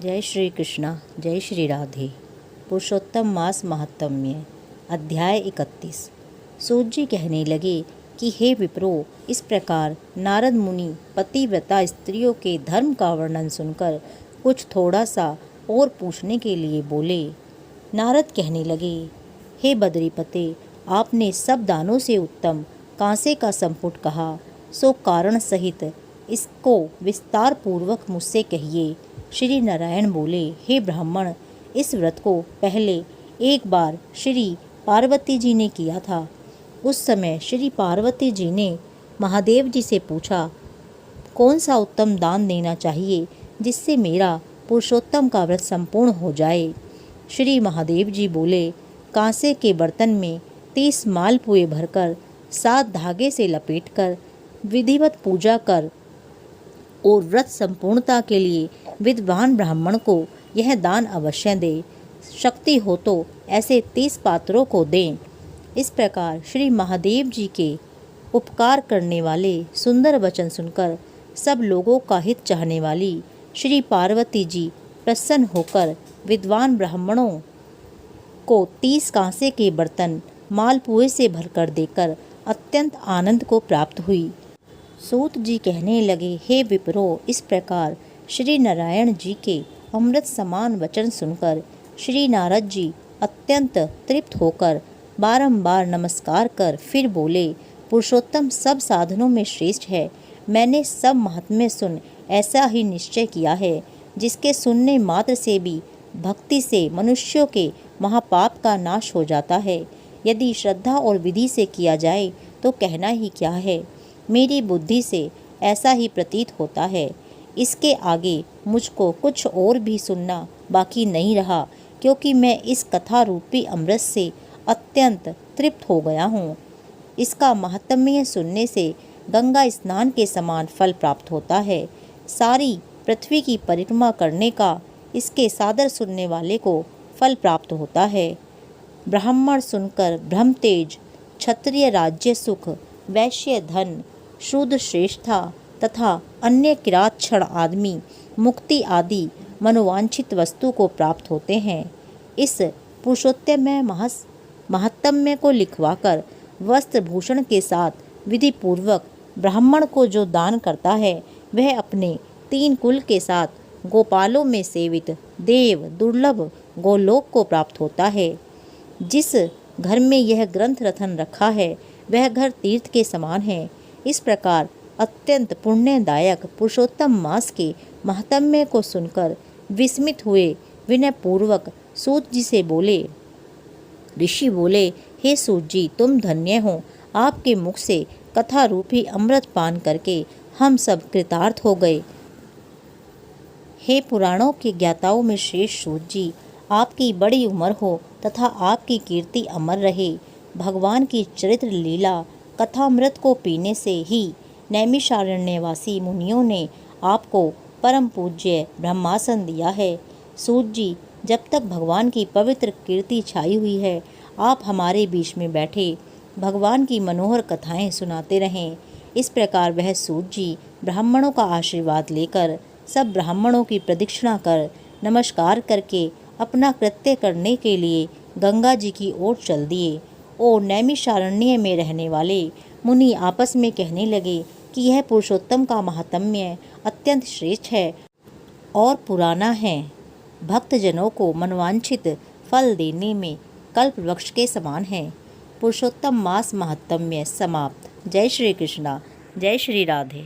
जय श्री कृष्णा, जय श्री राधे। पुरुषोत्तम मास महात्म्य, अध्याय 31। सूत जी कहने लगे कि हे विप्रो, इस प्रकार नारद मुनि पतिव्रता स्त्रियों के धर्म का वर्णन सुनकर कुछ थोड़ा सा और पूछने के लिए बोले। नारद कहने लगे, हे बद्रीपते, आपने सब दानों से उत्तम कांसे का संपुट कहा, सो कारण सहित इसको विस्तार पूर्वक मुझसे कहिए। श्री नारायण बोले, हे ब्राह्मण, इस व्रत को पहले एक बार श्री पार्वती जी ने किया था। उस समय श्री पार्वती जी ने महादेव जी से पूछा, कौन सा उत्तम दान देना चाहिए जिससे मेरा पुरुषोत्तम का व्रत संपूर्ण हो जाए। श्री महादेव जी बोले, कांसे के बर्तन में 30 मालपुए भरकर 7 धागे से लपेटकर विधिवत पूजा कर और व्रत संपूर्णता के लिए विद्वान ब्राह्मण को यह दान अवश्य दे। शक्ति हो तो ऐसे 30 पात्रों को दें। इस प्रकार श्री महादेव जी के उपकार करने वाले सुंदर वचन सुनकर सब लोगों का हित चाहने वाली श्री पार्वती जी प्रसन्न होकर विद्वान ब्राह्मणों को 30 कांसे के बर्तन मालपुए से भरकर देकर अत्यंत आनंद को प्राप्त हुई। सूत जी कहने लगे, हे विप्रो, इस प्रकार श्री नारायण जी के अमृत समान वचन सुनकर श्री नारद जी अत्यंत तृप्त होकर बारंबार नमस्कार कर फिर बोले, पुरुषोत्तम सब साधनों में श्रेष्ठ है। मैंने सब महात्म्य सुन ऐसा ही निश्चय किया है, जिसके सुनने मात्र से भी भक्ति से मनुष्यों के महापाप का नाश हो जाता है। यदि श्रद्धा और विधि से किया जाए तो कहना ही क्या है। मेरी बुद्धि से ऐसा ही प्रतीत होता है। इसके आगे मुझको कुछ और भी सुनना बाकी नहीं रहा, क्योंकि मैं इस कथा रूपी अमृत से अत्यंत तृप्त हो गया हूँ। इसका महात्म्य सुनने से गंगा स्नान के समान फल प्राप्त होता है। सारी पृथ्वी की परिक्रमा करने का इसके सादर सुनने वाले को फल प्राप्त होता है। ब्राह्मण सुनकर ब्रह्म तेज, क्षत्रिय राज्य सुख, वैश्य धन, शूद्र श्रेष्ठता तथा अन्य किरातक्षण आदमी मुक्ति आदि मनोवांछित वस्तु को प्राप्त होते हैं। इस पुरुषोत्तम महात्म्य को लिखवाकर वस्त्र भूषण के साथ विधि पूर्वक ब्राह्मण को जो दान करता है, वह अपने 3 कुल के साथ गोपालों में सेवित देव दुर्लभ गोलोक को प्राप्त होता है। जिस घर में यह ग्रंथ रतन रखा है, वह घर तीर्थ के समान है। इस प्रकार अत्यंत पुण्यदायक पुरुषोत्तम मास के महात्म्य को सुनकर विस्मित हुए विनय पूर्वक सूत जी से बोले। ऋषि बोले, हे सूत जी, तुम धन्य हो। आपके मुख से कथा रूपी अमृत पान करके हम सब कृतार्थ हो गए। हे पुराणों के ज्ञाताओं में श्रेष्ठ सूत जी, आपकी बड़ी उम्र हो तथा आपकी कीर्ति अमर रहे। भगवान की चरित्र लीला कथामृत को पीने से ही नैमिषारण्यवासी मुनियों ने आपको परम पूज्य ब्रह्मासन दिया है। सूत जी, जब तक भगवान की पवित्र कीर्ति छाई हुई है, आप हमारे बीच में बैठे भगवान की मनोहर कथाएं सुनाते रहें। इस प्रकार वह सूत जी ब्राह्मणों का आशीर्वाद लेकर सब ब्राह्मणों की प्रदक्षिणा कर नमस्कार करके अपना कृत्य करने के लिए गंगा जी की ओर चल दिए। और नैमिषारण्य में रहने वाले मुनि आपस में कहने लगे कि यह पुरुषोत्तम का महात्म्य अत्यंत श्रेष्ठ है और पुराना है। भक्तजनों को मनवांछित फल देने में कल्प वृक्ष के समान है। पुरुषोत्तम मास महात्म्य समाप्त। जय श्री कृष्णा, जय श्री राधे।